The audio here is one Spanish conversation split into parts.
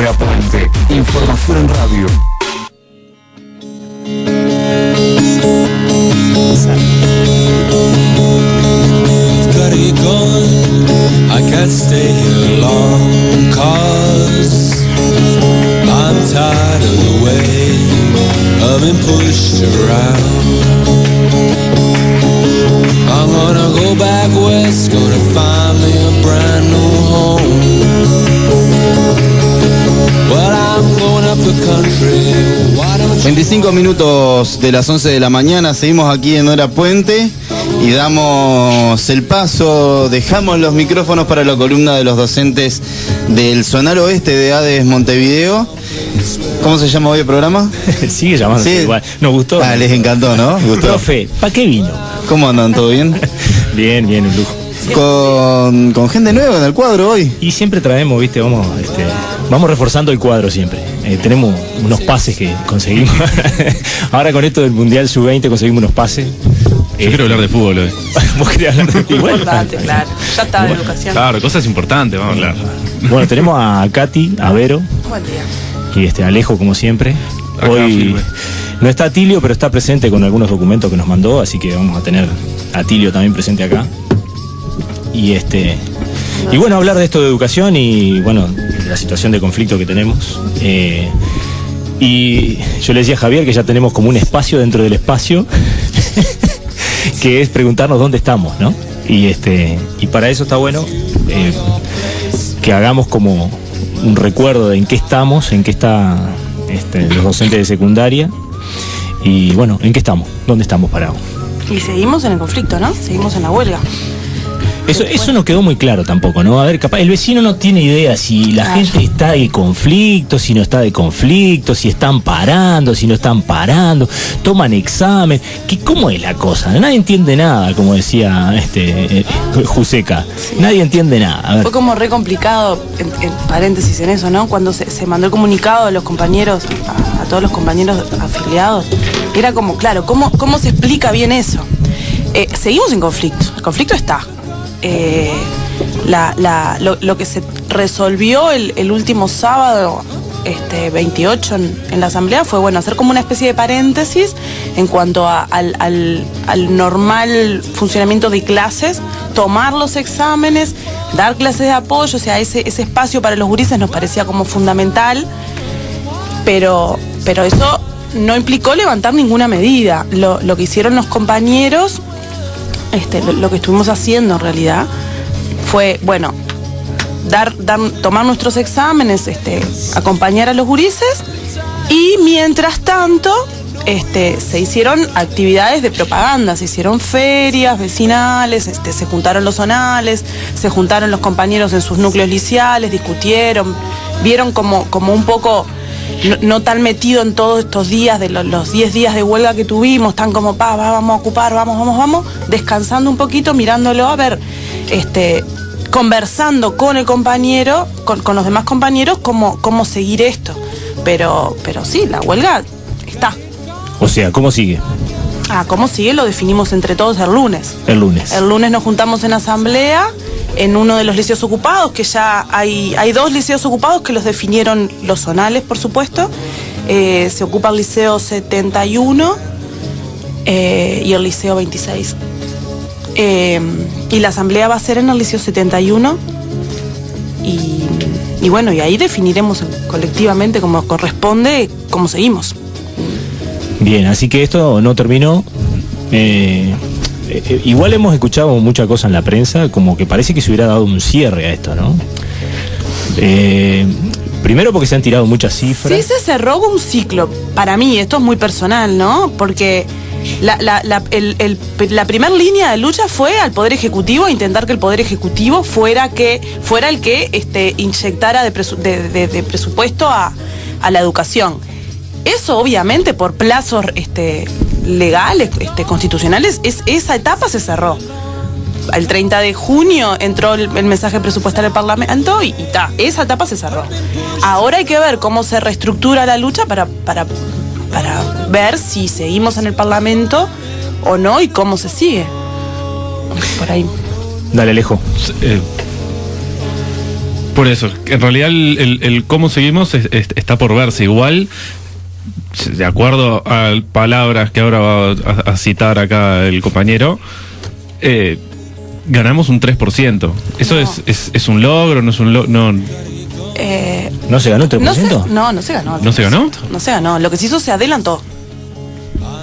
Hora Puente, información en radio. Gotta get going, I can't stay here long, 'cause I'm tired of the way I've been pushed around. I'm gonna go back west, gonna find me a brand new home. Well, I'm going up the country. Why don't you... 25 minutos de las 11 de la mañana, seguimos aquí en Hora Puente y damos el paso, dejamos los micrófonos para la columna de los docentes del Sonar Oeste de ADES Montevideo. ¿Cómo se llama hoy el programa? Sigue llamándose Sí. igual. Nos gustó. Ah, les encantó, ¿no? ¿Gustó? Profe, ¿para qué vino? ¿Cómo andan? ¿Todo bien? Bien, bien, un lujo. Con gente nueva en el cuadro hoy. Y siempre traemos, viste, vamos reforzando el cuadro siempre. Tenemos unos pases que conseguimos. Ahora con esto del Mundial Sub-20 conseguimos unos pases. Yo quiero hablar de fútbol hoy. ¿Vos querés hablar de fútbol? Importante, claro. Ya está de educación. Claro, cosas importantes, vamos a hablar. Bueno, tenemos a Katy, a Vero Buen día. y Alejo como siempre. Acá, Hoy firme. no está Tilio, pero está presente con algunos documentos que nos mandó, así que vamos a tener a Tilio también presente acá. Y bueno, hablar de esto de educación y bueno, la situación de conflicto que tenemos. Y yo le decía a Javier que ya tenemos como un espacio dentro del espacio que es preguntarnos dónde estamos, ¿no? Y para eso está bueno que hagamos como un recuerdo de en qué estamos, en qué están los docentes de secundaria y bueno, en qué estamos, dónde estamos parados. Y seguimos en el conflicto, ¿no? Seguimos en la huelga. Eso no quedó muy claro tampoco, ¿no? A ver, capaz el vecino no tiene idea si la gente está de conflicto, si no está de conflicto, si están parando, si no están parando, toman examen, ¿cómo es la cosa? Nadie entiende nada, como decía Juseca. Nadie entiende nada. A ver. Fue como re complicado, en paréntesis en eso, ¿no? Cuando se mandó el comunicado a los compañeros, a todos los compañeros afiliados, era como, claro, ¿cómo se explica bien eso? Seguimos en conflicto, el conflicto está. Lo que se resolvió el último sábado 28 en la asamblea fue bueno hacer como una especie de paréntesis en cuanto al normal funcionamiento de clases, tomar los exámenes, dar clases de apoyo, o sea, ese espacio para los gurises nos parecía como fundamental, pero eso no implicó levantar ninguna medida. Lo que hicieron los compañeros, lo que estuvimos haciendo en realidad fue, bueno, tomar nuestros exámenes, acompañar a los gurises y mientras tanto se hicieron actividades de propaganda, se hicieron ferias vecinales, se juntaron los zonales, se juntaron los compañeros en sus núcleos liceales, discutieron, vieron como un poco no tan metido en todos estos días de los 10 días de huelga que tuvimos, tan como vamos a ocupar, vamos, descansando un poquito, mirándolo, a ver, conversando con el compañero, con los demás compañeros, cómo seguir esto. Pero sí, la huelga está. O sea, ¿cómo sigue? ¿Cómo sigue? Lo definimos entre todos el lunes. El lunes. El lunes nos juntamos en asamblea, en uno de los liceos ocupados, que ya hay 2 liceos ocupados que los definieron los zonales, por supuesto. Se ocupa el liceo 71 y el liceo 26. Y la asamblea va a ser en el liceo 71 y bueno, y ahí definiremos colectivamente como corresponde cómo seguimos. Bien, así que esto no terminó. Igual hemos escuchado mucha cosa en la prensa, como que parece que se hubiera dado un cierre a esto, ¿no? Primero porque se han tirado muchas cifras. Sí, se cerró un ciclo. Para mí, esto es muy personal, ¿no? Porque la primera línea de lucha fue al Poder Ejecutivo, a intentar que el Poder Ejecutivo fuera el que inyectara de presupuesto a la educación. Eso, obviamente, por plazos legales, constitucionales, esa etapa se cerró. El 30 de junio entró el mensaje presupuestario del Parlamento y esa etapa se cerró. Ahora hay que ver cómo se reestructura la lucha para ver si seguimos en el Parlamento o no y cómo se sigue. Por ahí. Dale, Alejo. Por eso, en realidad el cómo seguimos está por verse. Igual, de acuerdo a palabras que ahora va a citar acá el compañero, ganamos un 3%. ¿Eso No. es un logro? ¿No es un logro? No. ¿No se ganó el 3%? No se ganó. ¿No se ganó? No se ganó. Lo que se hizo se adelantó.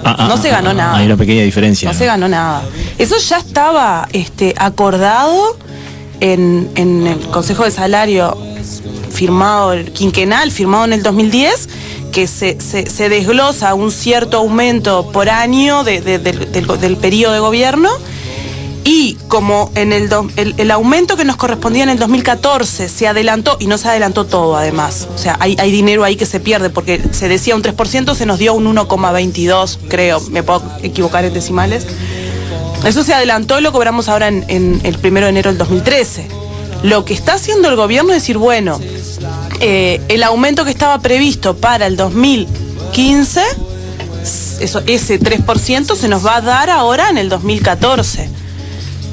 No se ganó nada. Hay una pequeña diferencia. No se ganó nada. Eso ya estaba acordado en el Consejo de Salario firmado, el quinquenal, firmado en el 2010, que se desglosa un cierto aumento por año del periodo de gobierno. Y como en el aumento que nos correspondía en el 2014 se adelantó, y no se adelantó todo además, o sea, hay dinero ahí que se pierde, porque se decía un 3%, se nos dio un 1,22, creo, me puedo equivocar en decimales. Eso se adelantó y lo cobramos ahora en el 1 de enero del 2013. Lo que está haciendo el gobierno es decir, bueno, el aumento que estaba previsto para el 2015, ese 3% se nos va a dar ahora en el 2014.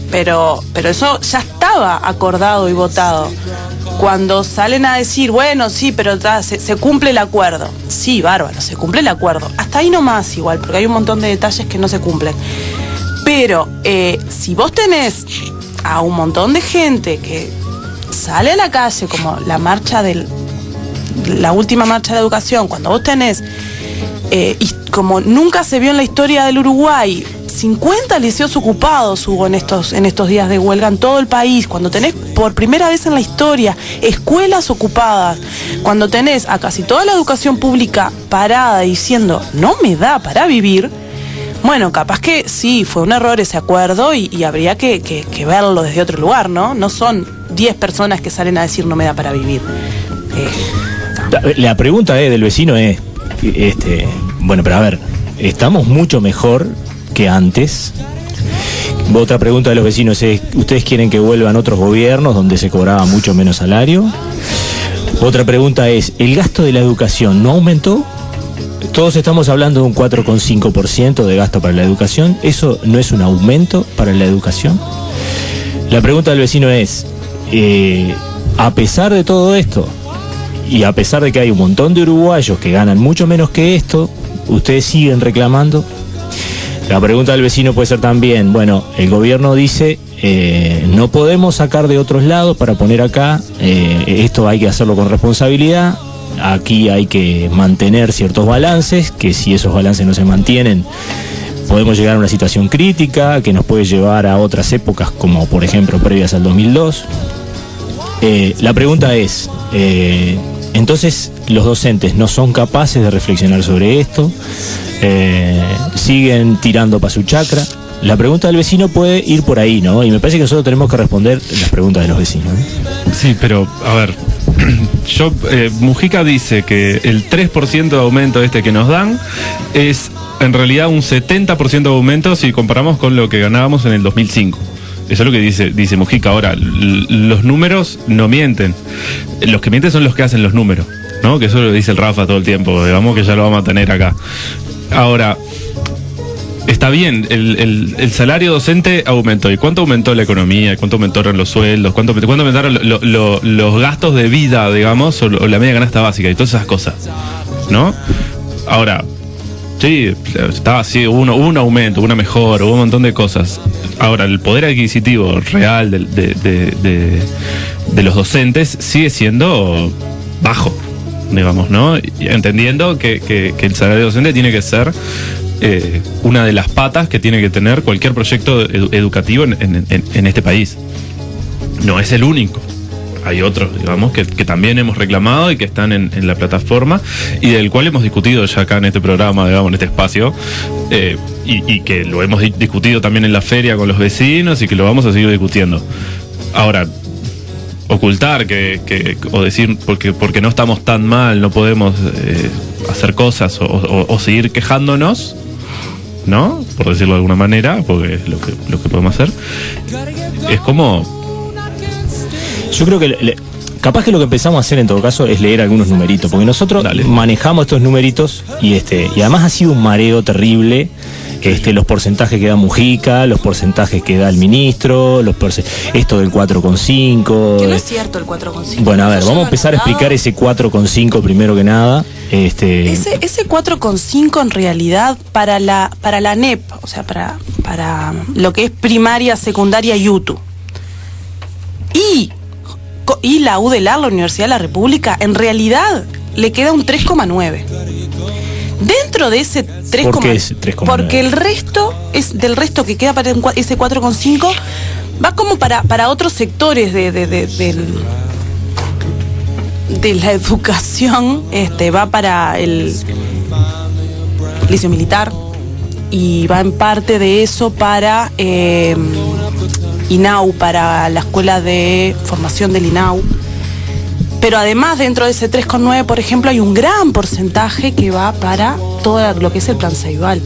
Pero eso ya estaba acordado y votado. Cuando salen a decir, bueno, sí, pero se cumple el acuerdo. Sí, bárbaro, se cumple el acuerdo. Hasta ahí nomás igual, porque hay un montón de detalles que no se cumplen. Pero si vos tenés a un montón de gente que sale a la calle, como la marcha la última marcha de educación, cuando vos tenés, y como nunca se vio en la historia del Uruguay, 50 liceos ocupados hubo en estos días de huelga en todo el país, cuando tenés por primera vez en la historia escuelas ocupadas, cuando tenés a casi toda la educación pública parada diciendo no me da para vivir, bueno, capaz que sí, fue un error ese acuerdo y habría que verlo desde otro lugar, ¿no? No son 10 personas que salen a decir no me da para vivir. La pregunta del vecino es, bueno, pero a ver, ¿estamos mucho mejor que antes? Otra pregunta de los vecinos es, ¿ustedes quieren que vuelvan otros gobiernos donde se cobraba mucho menos salario? Otra pregunta es, ¿el gasto de la educación no aumentó? Todos estamos hablando de un 4,5% de gasto para la educación. ¿Eso no es un aumento para la educación? La pregunta del vecino es, a pesar de todo esto, y a pesar de que hay un montón de uruguayos que ganan mucho menos que esto, ¿ustedes siguen reclamando? La pregunta del vecino puede ser también, bueno, el gobierno dice, no podemos sacar de otros lados para poner acá, esto hay que hacerlo con responsabilidad, aquí hay que mantener ciertos balances, que si esos balances no se mantienen, podemos llegar a una situación crítica, que nos puede llevar a otras épocas, como por ejemplo previas al 2002. La pregunta es, entonces los docentes no son capaces de reflexionar sobre esto, siguen tirando para su chacra. La pregunta del vecino puede ir por ahí, ¿no? Y me parece que nosotros tenemos que responder las preguntas de los vecinos, ¿no? Sí, pero a ver, Mujica dice que el 3% de aumento que nos dan es en realidad un 70% de aumento si comparamos con lo que ganábamos en el 2005. Eso es lo que dice Mujica. Ahora, los números no mienten. Los que mienten son los que hacen los números, ¿no? Que eso lo dice el Rafa todo el tiempo, digamos que ya lo vamos a tener acá. Ahora, está bien, el salario docente aumentó. ¿Y cuánto aumentó la economía? ¿Cuánto aumentaron los sueldos? ¿Cuánto aumentaron los gastos de vida, digamos, o la media canasta básica y todas esas cosas, ¿no? Ahora, sí, estaba así, hubo un aumento, una mejora, hubo un montón de cosas. Ahora, el poder adquisitivo real de los docentes sigue siendo bajo, digamos, ¿no? Entendiendo que el salario docente tiene que ser una de las patas que tiene que tener cualquier proyecto educativo en este país. No es el único. Hay otros, digamos, que también hemos reclamado y que están en la plataforma y del cual hemos discutido ya acá en este programa, digamos, en este espacio, y que lo hemos discutido también en la feria con los vecinos y que lo vamos a seguir discutiendo. Ahora, ocultar o decir porque no estamos tan mal, no podemos hacer cosas o seguir quejándonos, ¿no? Por decirlo de alguna manera, porque es lo que podemos hacer. Es como... Yo creo que Capaz que lo que empezamos a hacer en todo caso es leer algunos numeritos, porque nosotros manejamos estos numeritos y además ha sido un mareo terrible. Los porcentajes que da Mujica, los porcentajes que da el ministro, esto del 4,5. Que no es cierto el 4,5. Bueno, a ver, vamos a empezar a explicar ese 4,5 primero que nada. Ese 4,5 en realidad para la NEP, o sea, para lo que es primaria, secundaria y UTU. Y la UDELAR, la Universidad de la República, en realidad le queda un 3,9. Dentro de ese 3,9. ¿Por qué ese 3,9? Porque el resto del resto que queda para ese 4,5 va como para otros sectores de la educación, va para el liceo militar y va en parte de eso para INAU, para la escuela de formación del INAU. Pero además dentro de ese 3,9, por ejemplo, hay un gran porcentaje que va para todo lo que es el plan Ceibal.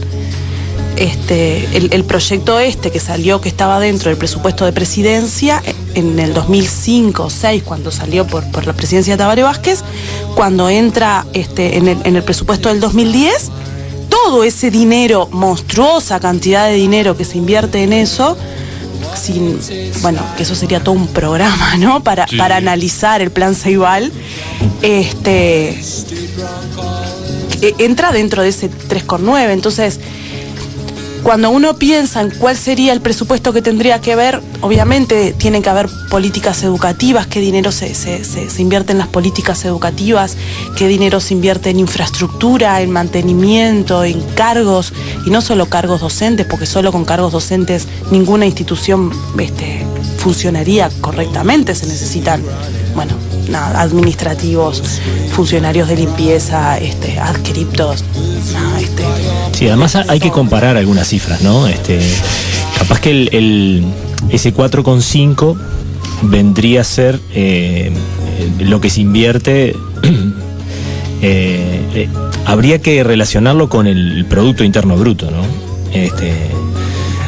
El proyecto que salió, que estaba dentro del presupuesto de presidencia en el 2005 o 2006, cuando salió por la presidencia de Tabaré Vázquez, cuando entra en el presupuesto del 2010, todo ese dinero, monstruosa cantidad de dinero que se invierte en eso, que eso sería todo un programa, ¿no? Para analizar el plan Ceibal, entra dentro de ese 3,9. Entonces, cuando uno piensa en cuál sería el presupuesto que tendría que haber, obviamente tienen que haber políticas educativas, qué dinero se invierte en las políticas educativas, qué dinero se invierte en infraestructura, en mantenimiento, en cargos, y no solo cargos docentes, porque solo con cargos docentes ninguna institución funcionaría correctamente. Se necesitan, administrativos, funcionarios de limpieza, adscriptos, Sí, además hay que comparar algunas cifras, ¿no? Capaz que ese 4,5 vendría a ser lo que se invierte. Habría que relacionarlo con el Producto Interno Bruto, ¿no?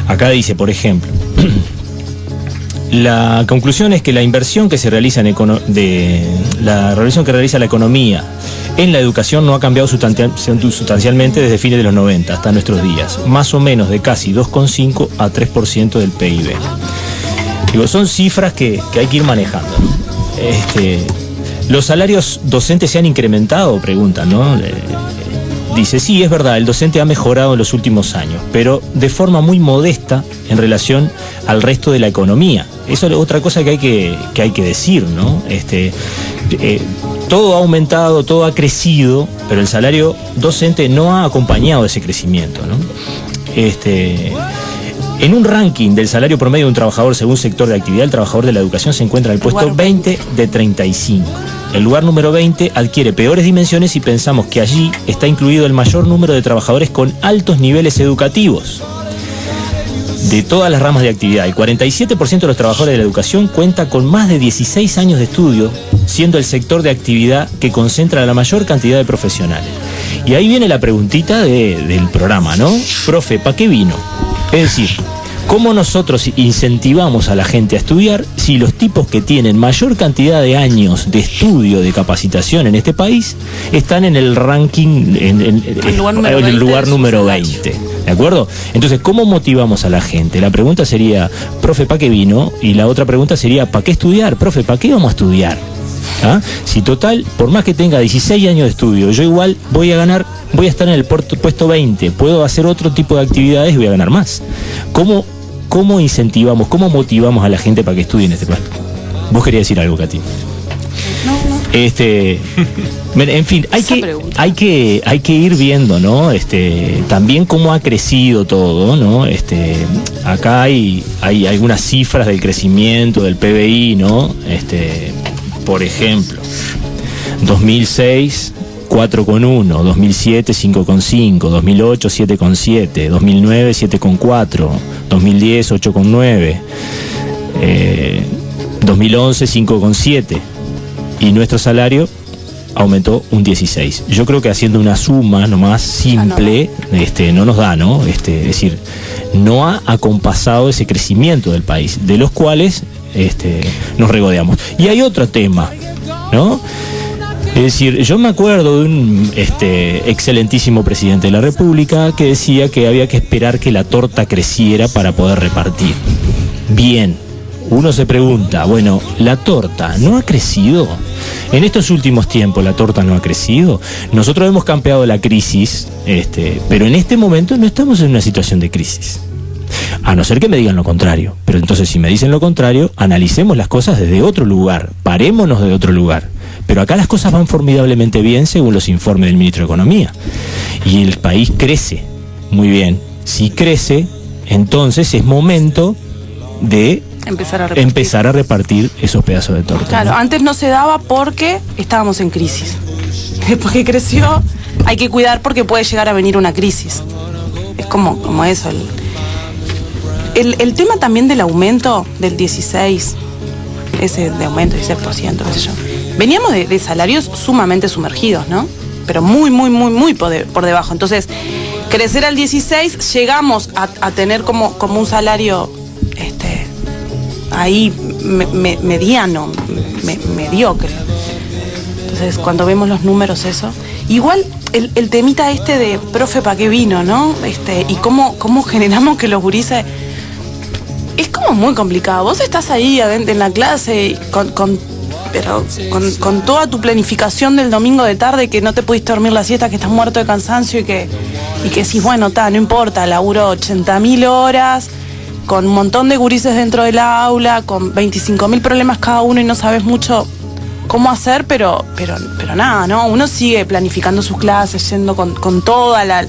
Acá dice, por ejemplo, la conclusión es que la inversión que se realiza la realización que realiza la economía en la educación no ha cambiado sustancialmente desde fines de los 90 hasta nuestros días, más o menos de casi 2,5 a 3% del PIB. Son cifras que hay que ir manejando, ¿no? ¿Los salarios docentes se han incrementado? Preguntan, ¿no? Dice, sí, es verdad, el docente ha mejorado en los últimos años, pero de forma muy modesta en relación al resto de la economía. Eso es otra cosa que hay que decir, ¿no? Todo ha aumentado, todo ha crecido, pero el salario docente no ha acompañado ese crecimiento, ¿no? En un ranking del salario promedio de un trabajador según sector de actividad, el trabajador de la educación se encuentra en el puesto 20 de 35. El lugar número 20 adquiere peores dimensiones y pensamos que allí está incluido el mayor número de trabajadores con altos niveles educativos de todas las ramas de actividad. El 47% de los trabajadores de la educación cuenta con más de 16 años de estudio, siendo el sector de actividad que concentra la mayor cantidad de profesionales. Y ahí viene la preguntita del programa, ¿no? Profe, ¿para qué vino? Es decir, ¿cómo nosotros incentivamos a la gente a estudiar si los tipos que tienen mayor cantidad de años de estudio, de capacitación en este país, están en el ranking, en el lugar número 20? ¿De acuerdo? Entonces, ¿cómo motivamos a la gente? La pregunta sería, profe, ¿para qué vino? Y la otra pregunta sería, ¿para qué estudiar? Profe, ¿para qué vamos a estudiar? ¿Ah? Si total, por más que tenga 16 años de estudio, yo igual voy a estar en el puesto 20, puedo hacer otro tipo de actividades y voy a ganar más. ¿Cómo incentivamos, cómo motivamos a la gente para que estudie en este país? Vos querías decir algo, Katy. No. En fin, hay que ir viendo, ¿no? También cómo ha crecido todo, ¿no? Acá hay algunas cifras del crecimiento del PBI, ¿no? Por ejemplo, 2006 4,1, 2007 5,5, 2008 7,7, 2009 7,4, 2010 8,9, 2011 5,7 y nuestro salario aumentó un 16. Yo creo que haciendo una suma nomás simple, no nos da, ¿no? Es decir, no ha acompasado ese crecimiento del país, de los cuales nos regodeamos. Y hay otro tema ¿no? Es decir, yo me acuerdo de un excelentísimo presidente de la República que decía que había que esperar que la torta creciera para poder repartir. Bien, uno se pregunta, bueno, ¿la torta no ha crecido? En estos últimos tiempos la torta no ha crecido. Nosotros hemos campeado la crisis, pero en este momento no estamos en una situación de crisis. A no ser que me digan lo contrario. Pero entonces, si me dicen lo contrario, analicemos las cosas desde otro lugar, parémonos de otro lugar. Pero acá las cosas van formidablemente bien según los informes del ministro de Economía. Y el país crece. Muy bien. Si crece, entonces es momento de empezar a repartir esos pedazos de torta. Claro, ¿no? Antes no se daba porque estábamos en crisis. Después que creció, hay que cuidar porque puede llegar a venir una crisis. Es como eso. El tema también del aumento del 16, ese de aumento, 16%, qué sé yo. Veníamos de salarios sumamente sumergidos, ¿no? Pero muy por debajo. Entonces, crecer al 16, llegamos a tener como un salario ahí mediano, mediocre. Entonces, cuando vemos los números, eso. Igual el temita de profe, ¿para qué vino, no? Y cómo generamos que los gurises. Es como muy complicado. Vos estás ahí adentro en la clase con toda tu planificación del domingo de tarde, que no te pudiste dormir la siesta, que estás muerto de cansancio y que decís, bueno, no importa, laburo 80.000 horas, con un montón de gurises dentro del aula, con 25.000 problemas cada uno y no sabes mucho cómo hacer, pero nada, ¿no? Uno sigue planificando sus clases, yendo con toda la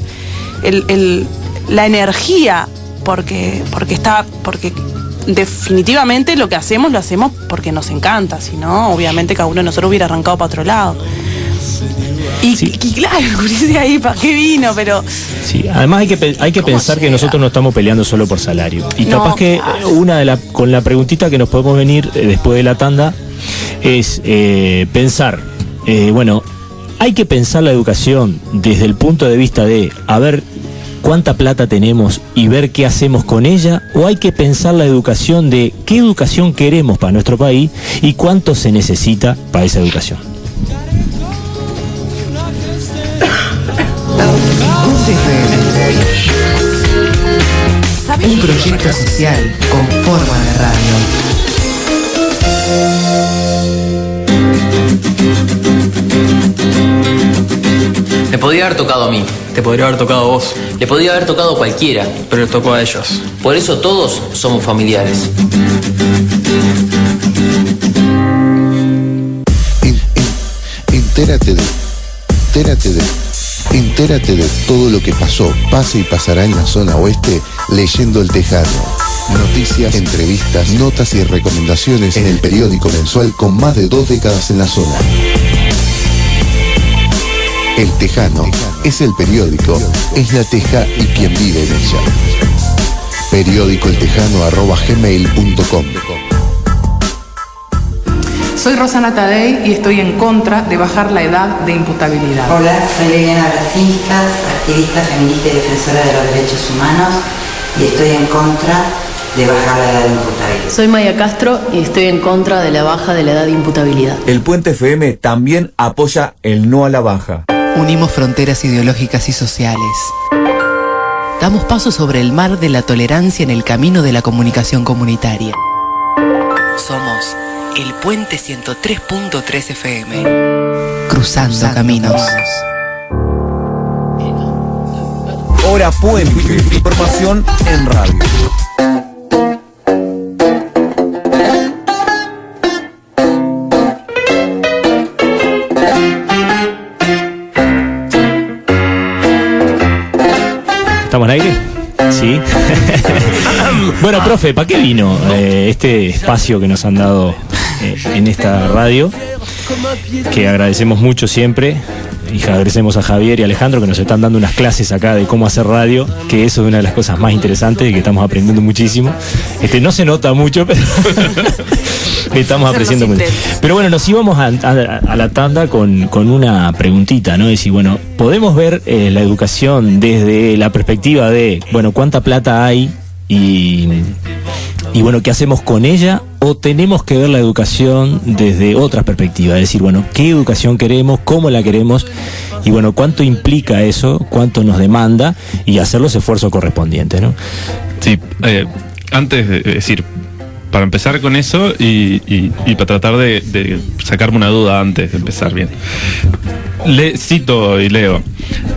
energía, porque definitivamente lo hacemos porque nos encanta, si no, obviamente cada uno de nosotros hubiera arrancado para otro lado. Y claro, de ahí, ¿para qué vino? Pero sí, además hay que pensar que nosotros no estamos peleando solo por salario. Y no, capaz que con la preguntita que nos podemos venir después de la tanda es pensar, bueno, hay que pensar la educación desde el punto de vista de, a ver, cuánta plata tenemos y ver qué hacemos con ella, o hay que pensar la educación de qué educación queremos para nuestro país y cuánto se necesita para esa educación. Un proyecto social con forma de radio. Me podría haber tocado a mí. Te podría haber tocado a vos. Le podría haber tocado a cualquiera. Pero le tocó a ellos. Por eso todos somos familiares. Entérate de todo lo que pasó, pasa y pasará en la zona oeste leyendo El Tejano. Noticias, entrevistas, notas y recomendaciones en el periódico mensual con más de 2 décadas en la zona. El Tejano es el periódico, es la teja y quien vive en ella. periódicoeltejano@gmail.com. Soy Rosana Tadei y estoy en contra de bajar la edad de imputabilidad. Hola, soy Liliana Brasintas, activista feminista y defensora de los derechos humanos, y estoy en contra de bajar la edad de imputabilidad. Soy Maya Castro y estoy en contra de la baja de la edad de imputabilidad. El Puente FM también apoya el no a la baja. Unimos fronteras ideológicas y sociales. Damos paso sobre el mar de la tolerancia en el camino de la comunicación comunitaria. Somos el Puente 103.3 FM. Cruzando caminos. Hora Puente. Información en radio. ¿Estamos al aire? Sí. Bueno, profe, ¿para qué vino este espacio que nos han dado en esta radio? Que agradecemos mucho siempre. Y agradecemos a Javier y Alejandro que nos están dando unas clases acá de cómo hacer radio, que eso es una de las cosas más interesantes y que estamos aprendiendo muchísimo. No se nota mucho, pero estamos apreciando mucho. Pero bueno, nos íbamos a la tanda con una preguntita, ¿no? Es decir, bueno, podemos ver la educación desde la perspectiva de, bueno, cuánta plata hay y Y bueno, ¿qué hacemos con ella? O tenemos que ver la educación desde otras perspectivas, es decir, bueno, ¿qué educación queremos? ¿Cómo la queremos? Y bueno, ¿cuánto implica eso? ¿Cuánto nos demanda? Y hacer los esfuerzos correspondientes, ¿no? Sí, antes de decir, para empezar con eso y para tratar de sacarme una duda antes de empezar bien. Cito y leo: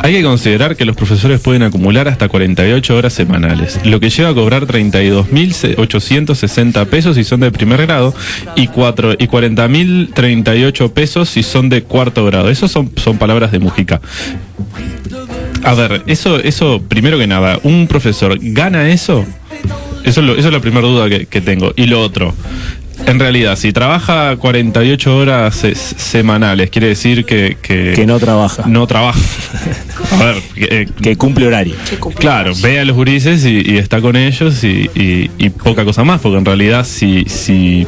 hay que considerar que los profesores pueden acumular hasta 48 horas semanales, lo que lleva a cobrar 32.860 pesos si son de primer grado y 40.038 pesos si son de cuarto grado. Eso son palabras de Mujica. A ver, eso primero que nada, ¿un profesor gana eso? Eso es la primera duda que tengo. Y lo otro, en realidad, si trabaja 48 horas semanales, quiere decir que no trabaja. No trabaja. A ver, que cumple horario. Claro, ve a los gurises y está con ellos y poca cosa más, porque en realidad si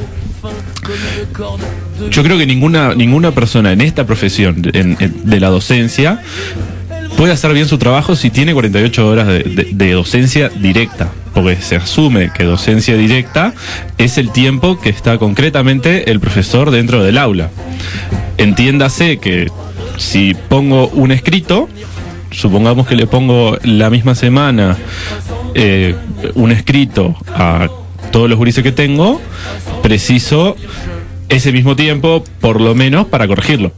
yo creo que ninguna persona en esta profesión de la docencia puede hacer bien su trabajo si tiene 48 horas de docencia directa, porque se asume que docencia directa es el tiempo que está concretamente el profesor dentro del aula. Entiéndase que si pongo un escrito, supongamos que le pongo la misma semana un escrito a todos los gurises que tengo, preciso ese mismo tiempo por lo menos para corregirlo.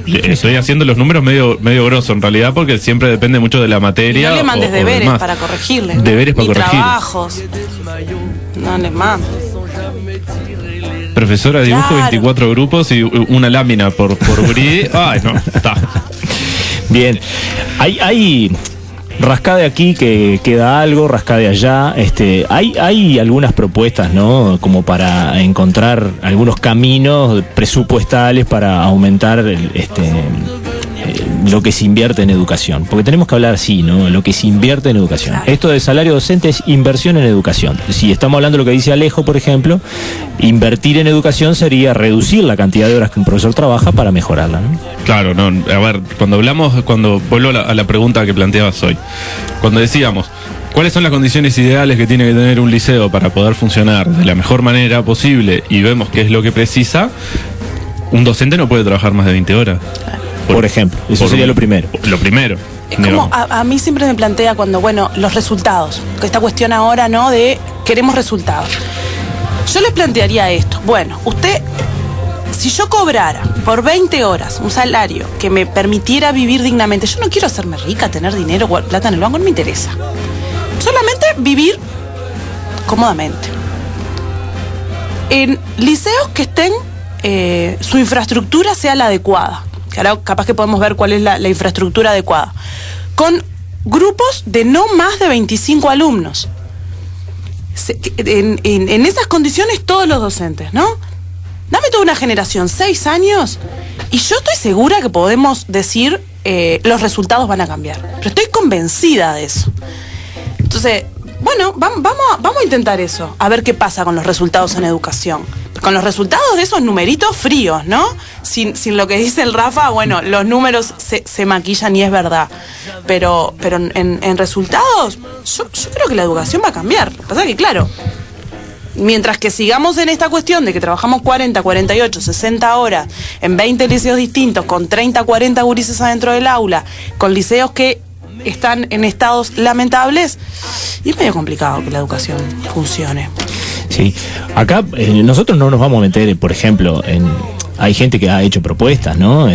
Estoy haciendo los números medio grosso en realidad, porque siempre depende mucho de la materia. Y no le mandes deberes para corregirle. Deberes para corregir. Trabajos. No le mandes. Profesora, dibujo 24 grupos y una lámina por gurí. Ay, no, está. Bien. Hay rascá de aquí que queda algo, rascá de allá. Hay algunas propuestas, ¿no? Como para encontrar algunos caminos presupuestales para aumentar lo que se invierte en educación. Porque tenemos que hablar así, ¿no? Lo que se invierte en educación. Esto de salario docente es inversión en educación. Si estamos hablando de lo que dice Alejo, por ejemplo, invertir en educación sería reducir la cantidad de horas que un profesor trabaja para mejorarla, ¿no? Claro, no. A ver, cuando vuelvo a la pregunta que planteabas hoy, cuando decíamos, ¿cuáles son las condiciones ideales que tiene que tener un liceo para poder funcionar de la mejor manera posible? Y vemos qué es lo que precisa. Un docente no puede trabajar más de 20 horas. Por ejemplo, eso sería lo primero. Lo primero. Es como a mí siempre me plantea los resultados. Esta cuestión ahora, ¿no? De queremos resultados. Yo les plantearía esto. Bueno, usted, si yo cobrara por 20 horas un salario que me permitiera vivir dignamente, yo no quiero hacerme rica, tener dinero, plata en el banco, no me interesa. Solamente vivir cómodamente. En liceos que estén, su infraestructura sea la adecuada. Que ahora capaz que podemos ver cuál es la infraestructura adecuada. Con grupos de no más de 25 alumnos. En esas condiciones todos los docentes, ¿no? Dame toda una generación, 6 años, y yo estoy segura que podemos decir los resultados van a cambiar. Pero estoy convencida de eso. Entonces, bueno, vamos a intentar eso, a ver qué pasa con los resultados en educación. Con los resultados de esos numeritos fríos, ¿no? Sin lo que dice el Rafa, bueno, los números se maquillan y es verdad. Pero en resultados, yo creo que la educación va a cambiar. Lo que pasa es que, claro, mientras que sigamos en esta cuestión de que trabajamos 40, 48, 60 horas en 20 liceos distintos, con 30, 40 gurises adentro del aula, con liceos que están en estados lamentables, y es medio complicado que la educación funcione. Sí, acá nosotros no nos vamos a meter, por ejemplo, hay gente que ha hecho propuestas, ¿no?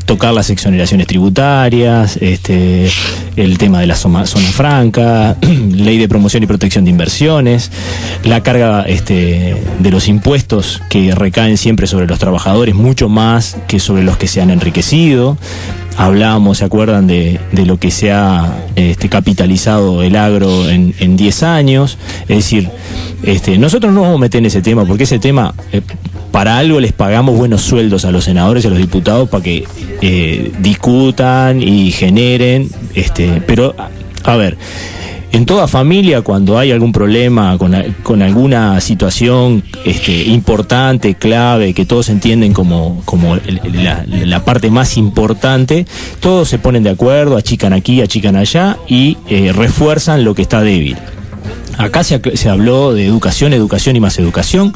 Tocar las exoneraciones tributarias, el tema de la zona franca, ley de promoción y protección de inversiones, la carga de los impuestos que recaen siempre sobre los trabajadores, mucho más que sobre los que se han enriquecido. Hablábamos, ¿se acuerdan de lo que se ha capitalizado el agro en 10 años? Es decir, nosotros no nos vamos a meter en ese tema, porque ese tema, para algo les pagamos buenos sueldos a los senadores y a los diputados para que discutan y generen, pero, a ver, en toda familia, cuando hay algún problema con alguna situación importante, clave, que todos entienden como la parte más importante, todos se ponen de acuerdo, achican aquí, achican allá y refuerzan lo que está débil. Acá se habló de educación y más educación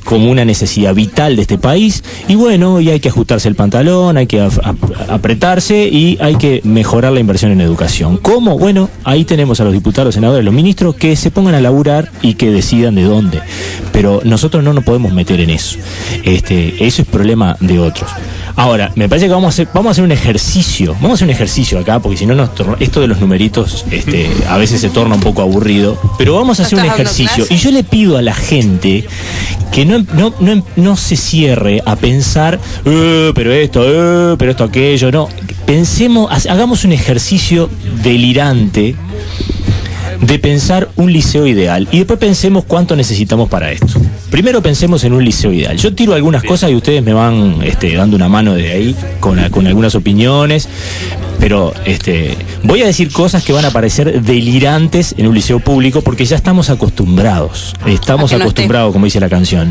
como una necesidad vital de este país, y bueno, y hay que ajustarse el pantalón, hay que apretarse y hay que mejorar la inversión en educación. ¿Cómo? Bueno, ahí tenemos a los diputados, senadores, los ministros que se pongan a laburar y que decidan de dónde, pero nosotros no nos podemos meter en eso. Eso es problema de otros. Ahora, me parece que vamos a hacer un ejercicio acá, porque si no esto de los numeritos a veces se torna un poco aburrido, pero vamos a hacer un ejercicio, y yo le pido a la gente que no se cierre a pensar, pero esto, aquello, no. Hagamos un ejercicio delirante de pensar un liceo ideal, y después pensemos cuánto necesitamos para esto. Primero pensemos en un liceo ideal. Yo tiro algunas cosas y ustedes me van dando una mano de ahí con algunas opiniones, pero voy a decir cosas que van a parecer delirantes en un liceo público, porque ya estamos acostumbrados, como dice la canción.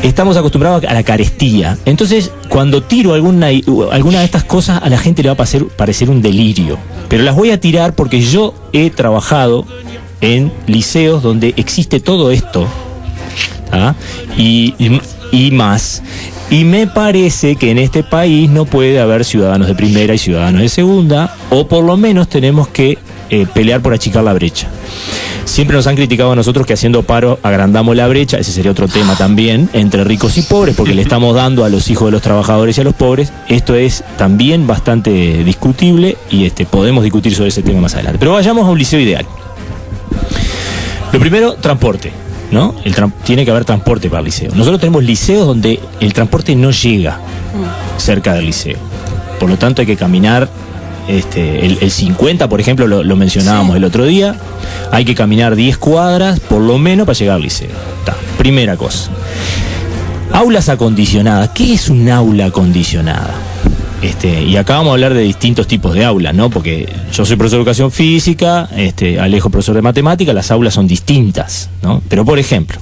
Estamos acostumbrados a la carestía. Entonces, cuando tiro alguna de estas cosas, a la gente le va a parecer un delirio. Pero las voy a tirar porque yo he trabajado en liceos donde existe todo esto, y más. Y me parece que en este país no puede haber ciudadanos de primera y ciudadanos de segunda, o por lo menos tenemos que pelear por achicar la brecha. Siempre nos han criticado a nosotros que haciendo paro agrandamos la brecha, ese sería otro tema también, entre ricos y pobres, porque le estamos dando a los hijos de los trabajadores y a los pobres. Esto es también bastante discutible, y podemos discutir sobre ese tema más adelante. Pero vayamos a un liceo ideal. Lo primero, transporte, ¿no? Tiene que haber transporte para el liceo. Nosotros tenemos liceos donde el transporte no llega cerca del liceo. Por lo tanto, hay que caminar. El 50, por ejemplo, lo mencionábamos el otro día. Hay que caminar 10 cuadras, por lo menos, para llegar al liceo. Primera cosa. Aulas acondicionadas. ¿Qué es un aula acondicionada? Y acá vamos a hablar de distintos tipos de aulas, ¿no? Porque yo soy profesor de educación física, Alejo profesor de matemática, las aulas son distintas, ¿no? Pero, por ejemplo,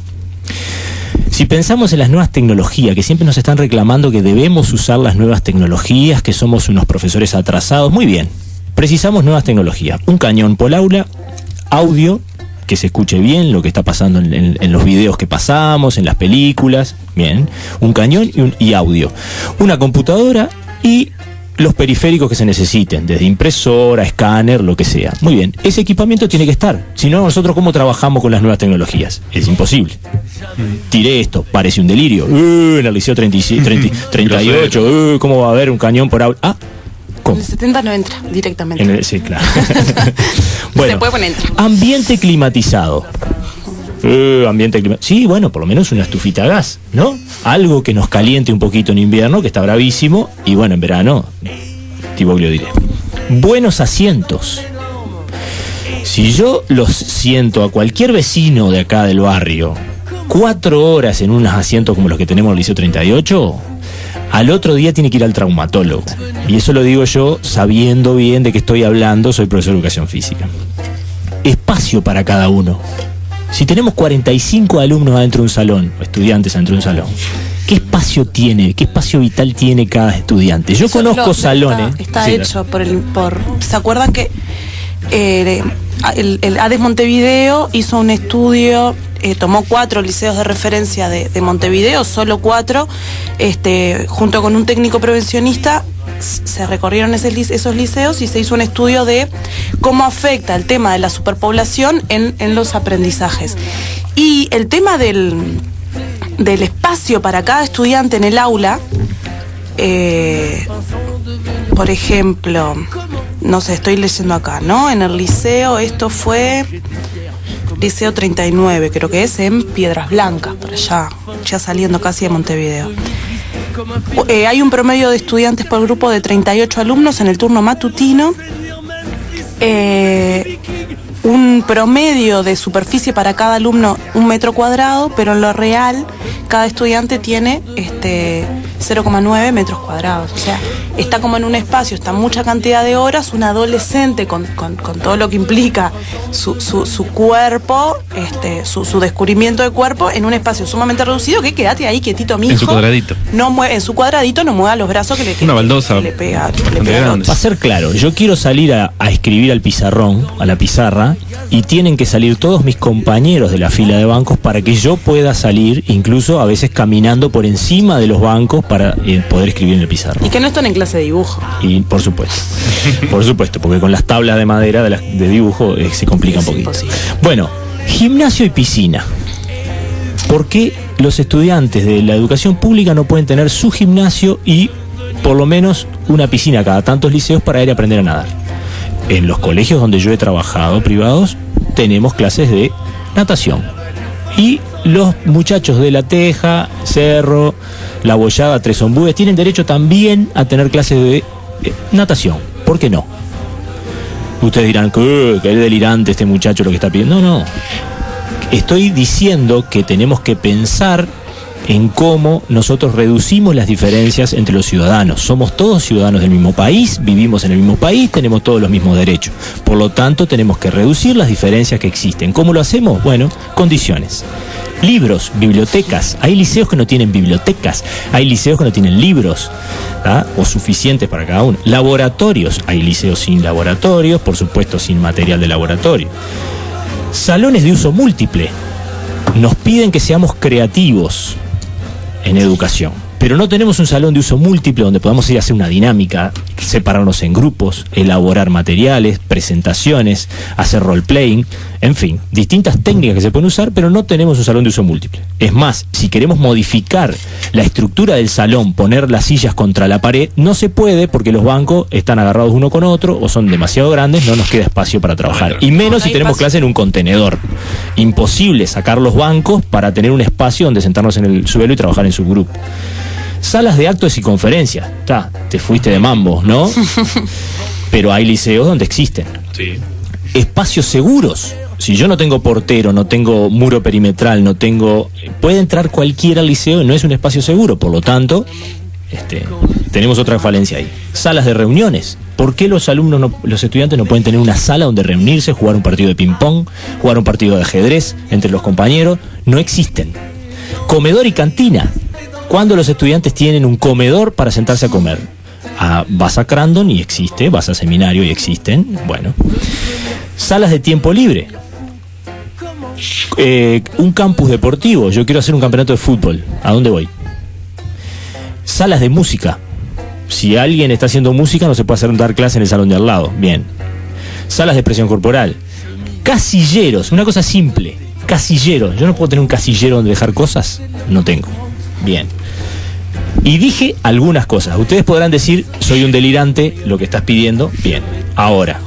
si pensamos en las nuevas tecnologías, que siempre nos están reclamando que debemos usar las nuevas tecnologías, que somos unos profesores atrasados, muy bien, precisamos nuevas tecnologías. Un cañón por aula, audio, que se escuche bien lo que está pasando en los videos que pasamos, en las películas, bien, un cañón y audio. Una computadora y los periféricos que se necesiten, desde impresora, escáner, lo que sea. Muy bien, ese equipamiento tiene que estar. Si no, nosotros ¿cómo trabajamos con las nuevas tecnologías? Es imposible. Tiré esto, parece un delirio. En el liceo 38, ¿cómo va a haber un cañón por aula? ¿Cómo? En el 70 no entra directamente. Sí, claro. Bueno, se puede poner. Ambiente climatizado. Sí, bueno, por lo menos una estufita a gas, ¿no? Algo que nos caliente un poquito en invierno, que está bravísimo, y bueno, en verano, Tiboglio diré. Buenos asientos. Si yo los siento a cualquier vecino de acá del barrio 4 horas en unos asientos como los que tenemos en el Liceo 38, al otro día tiene que ir al traumatólogo. Y eso lo digo yo sabiendo bien de qué estoy hablando, soy profesor de educación física. Espacio para cada uno. Si tenemos 45 alumnos adentro de un salón, o estudiantes adentro de un salón, ¿qué espacio tiene? ¿Qué espacio vital tiene cada estudiante? Yo conozco salones. Está hecho por ¿se acuerdan que el ADES Montevideo hizo un estudio, tomó 4 liceos de referencia de Montevideo, solo 4, junto con un técnico prevencionista? Se recorrieron esos liceos y se hizo un estudio de cómo afecta el tema de la superpoblación en los aprendizajes. Y el tema del espacio para cada estudiante en el aula, por ejemplo, no sé, estoy leyendo acá, ¿no? En el liceo, esto fue Liceo 39, creo que es en Piedras Blancas, por allá, ya saliendo casi de Montevideo. Hay un promedio de estudiantes por grupo de 38 alumnos en el turno matutino, un promedio de superficie para cada alumno 1 metro cuadrado, pero en lo real cada estudiante tiene 0,9 metros cuadrados. O sea, está como en un espacio, está mucha cantidad de horas, un adolescente con todo lo que implica su cuerpo, su descubrimiento de cuerpo en un espacio sumamente reducido, que quédate ahí quietito, mijo. En su cuadradito. En su cuadradito no mueva los brazos que una baldosa. le pega. Para ser claro, yo quiero salir a escribir al pizarrón, a la pizarra, y tienen que salir todos mis compañeros de la fila de bancos para que yo pueda salir, incluso a veces caminando por encima de los bancos para poder escribir en el pizarrón. Y que no están en clase de dibujo. Y por supuesto, porque con las tablas de madera de dibujo se complica un poquito. Bueno, gimnasio y piscina. ¿Por qué los estudiantes de la educación pública no pueden tener su gimnasio y por lo menos una piscina cada tantos liceos para ir a aprender a nadar? En los colegios donde yo he trabajado, privados, tenemos clases de natación. Y los muchachos de La Teja, Cerro, La Bollada, Tres Ombúes tienen derecho también a tener clases de natación. ¿Por qué no? Ustedes dirán que es delirante este muchacho lo que está pidiendo. No. Estoy diciendo que tenemos que pensar en cómo nosotros reducimos las diferencias entre los ciudadanos. Somos todos ciudadanos del mismo país, vivimos en el mismo país, tenemos todos los mismos derechos. Por lo tanto, tenemos que reducir las diferencias que existen. ¿Cómo lo hacemos? Bueno, condiciones. Libros, bibliotecas. Hay liceos que no tienen bibliotecas, hay liceos que no tienen libros, o suficientes para cada uno. Laboratorios, hay liceos sin laboratorios, por supuesto sin material de laboratorio. Salones de uso múltiple. Nos piden que seamos creativos en educación, pero no tenemos un salón de uso múltiple donde podamos ir a hacer una dinámica, separarnos en grupos, elaborar materiales, presentaciones, hacer role-playing, en fin, distintas técnicas que se pueden usar, pero no tenemos un salón de uso múltiple. Es más, si queremos modificar la estructura del salón, poner las sillas contra la pared, no se puede porque los bancos están agarrados uno con otro o son demasiado grandes, no nos queda espacio para trabajar. Y menos si tenemos clase en un contenedor. Imposible sacar los bancos para tener un espacio donde sentarnos en el suelo y trabajar en subgrupo. Salas de actos y conferencias. Te fuiste de mambo, ¿no? Pero hay liceos donde existen. Sí. Espacios seguros. Si yo no tengo portero, no tengo muro perimetral, no tengo... Puede entrar cualquiera al liceo y no es un espacio seguro. Por lo tanto, tenemos otra falencia ahí. Salas de reuniones. ¿Por qué los estudiantes no pueden tener una sala donde reunirse, jugar un partido de ping-pong, jugar un partido de ajedrez entre los compañeros? No existen. Comedor y cantina. ¿Cuándo los estudiantes tienen un comedor para sentarse a comer? Vas a Crandon y existe, vas a seminario y existen. Bueno. Salas de tiempo libre. Un campus deportivo. Yo quiero hacer un campeonato de fútbol. ¿A dónde voy? Salas de música. Si alguien está haciendo música, no se puede dar clase en el salón de al lado. Bien. Salas de expresión corporal. Casilleros. Una cosa simple. Casilleros. ¿Yo no puedo tener un casillero donde dejar cosas? No tengo. Bien. Y dije algunas cosas. Ustedes podrán decir, soy un delirante, lo que estás pidiendo. Bien. Ahora,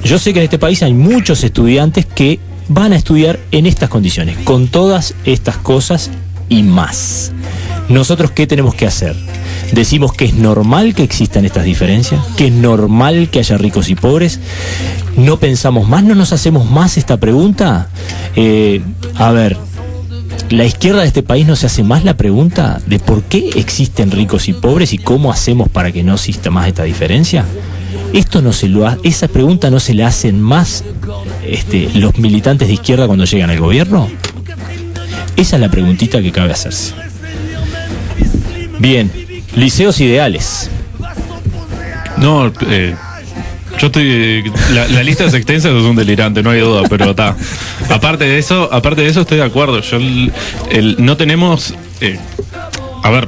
yo sé que en este país hay muchos estudiantes que van a estudiar en estas condiciones, con todas estas cosas y más. ¿Nosotros qué tenemos que hacer? Decimos que es normal que existan estas diferencias, que es normal que haya ricos y pobres. ¿No pensamos más? ¿No nos hacemos más esta pregunta? A ver, ¿la izquierda de este país no se hace más la pregunta de por qué existen ricos y pobres y cómo hacemos para que no exista más esta diferencia? Esa pregunta no se la hacen más los militantes de izquierda cuando llegan al gobierno. Esa es la preguntita que cabe hacerse. Bien, liceos ideales. No, yo estoy. La lista es extensa, es un delirante, no hay duda, pero está. Aparte de eso estoy de acuerdo. No tenemos. A ver,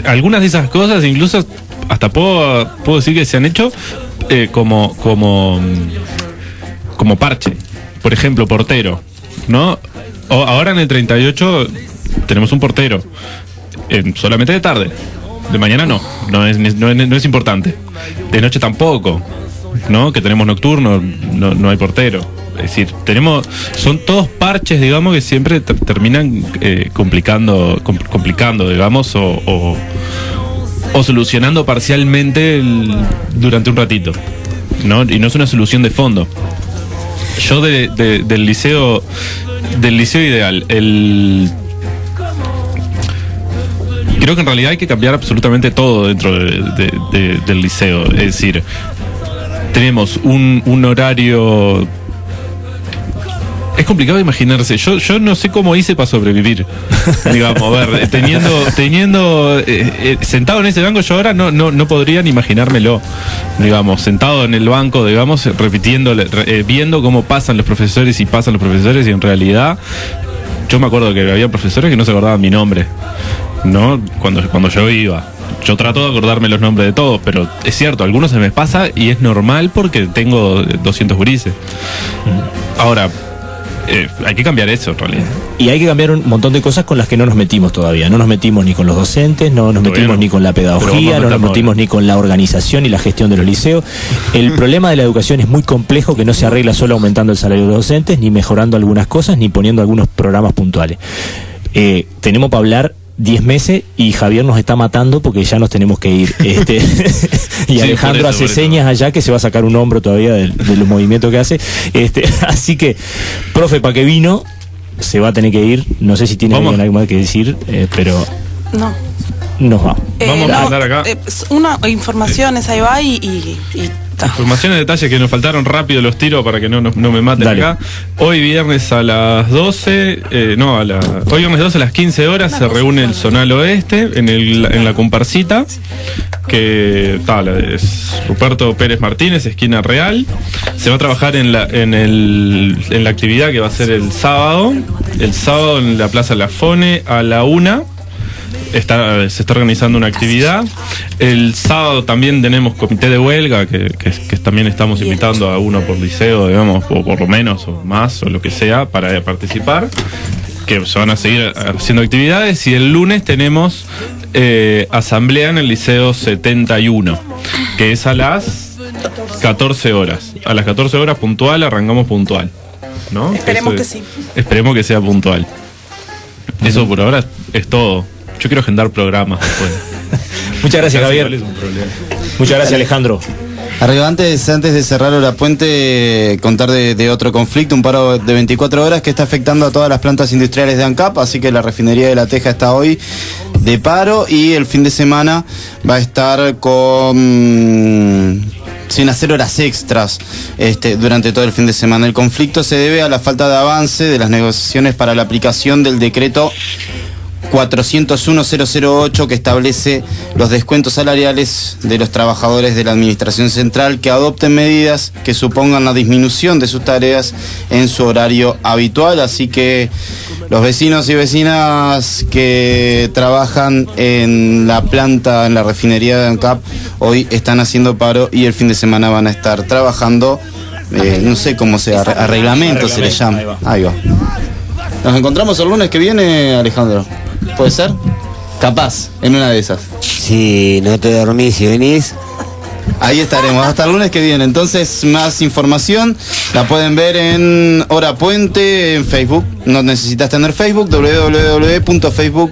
algunas de esas cosas, incluso hasta puedo decir que se han hecho como parche. Por ejemplo, portero, ¿no? Ahora en el 38 tenemos un portero. Solamente de tarde. De mañana no es importante. De noche tampoco, ¿no? Que tenemos nocturno, no hay portero. Es decir, son todos parches, digamos, que siempre terminan complicando, digamos, o solucionando parcialmente durante un ratito, ¿no? Y no es una solución de fondo. Yo del liceo ideal, Creo que en realidad hay que cambiar absolutamente todo dentro del liceo. Es decir, tenemos un horario... Es complicado imaginarse. Yo no sé cómo hice para sobrevivir. Digamos, a ver, teniendo sentado en ese banco, yo ahora no podría ni imaginármelo. Digamos, sentado en el banco, digamos, repitiendo, viendo cómo pasan los profesores y en realidad yo me acuerdo que había profesores que no se acordaban mi nombre, ¿no? Cuando yo iba. Yo trato de acordarme los nombres de todos, pero es cierto, algunos se me pasa y es normal porque tengo 200 gurises. Ahora, hay que cambiar eso en realidad. Y hay que cambiar un montón de cosas con las que no nos metimos todavía. No nos metimos ni con los docentes, no nos metimos ni con la pedagogía, no nos metimos ni con la organización y la gestión de los liceos. El problema de la educación es muy complejo, que no se arregla solo aumentando el salario de los docentes, ni mejorando algunas cosas, ni poniendo algunos programas puntuales. Tenemos para hablar 10 meses y Javier nos está matando porque ya nos tenemos que ir. Y Alejandro hace señas allá que se va a sacar un hombro todavía de los movimientos que hace. Así que, profe, para que vino, se va a tener que ir. No sé si tiene algo más que decir, pero no. Nos va. Vamos a mandar acá. Una información, ahí va y informaciones, detalles que nos faltaron, rápido los tiro para que no me maten. Dale. Acá. Hoy viernes a las 12, hoy viernes 12 a las 15 horas se reúne el Zonal Oeste en la comparsita, que es Ruperto Pérez Martínez, esquina Real. Se va a trabajar en la actividad que va a ser el sábado en la Plaza Lafone a la 1. Se está organizando una actividad. El sábado también tenemos comité de huelga, que también estamos invitando a uno por liceo, digamos, o por lo menos, o más, o lo que sea, para participar, que se van a seguir haciendo actividades. Y el lunes tenemos asamblea en el Liceo 71, que es a las 14 horas. A las 14 horas puntual, arrancamos puntual, ¿no? Esperemos que sí. Esperemos que sea puntual. Eso por ahora es todo. Yo quiero agendar programas después. Muchas gracias, Javier. Muchas gracias, Alejandro. Arriba, antes de cerrar Hora Puente, contar de otro conflicto, un paro de 24 horas que está afectando a todas las plantas industriales de ANCAP, así que la refinería de La Teja está hoy de paro y el fin de semana va a estar sin hacer horas extras durante todo el fin de semana. El conflicto se debe a la falta de avance de las negociaciones para la aplicación del decreto 401.008 que establece los descuentos salariales de los trabajadores de la Administración Central que adopten medidas que supongan la disminución de sus tareas en su horario habitual. Así que los vecinos y vecinas que trabajan en la planta, en la refinería de ANCAP, hoy están haciendo paro y el fin de semana van a estar trabajando, no sé cómo sea, a reglamento se le llama. Ahí va. Nos encontramos el lunes que viene, Alejandro. ¿Puede ser? Capaz, en una de esas. Si no te dormís y venís. Ahí estaremos, hasta el lunes que viene. Entonces, más información la pueden ver en Hora Puente, en Facebook. No necesitas tener Facebook, www.facebook.com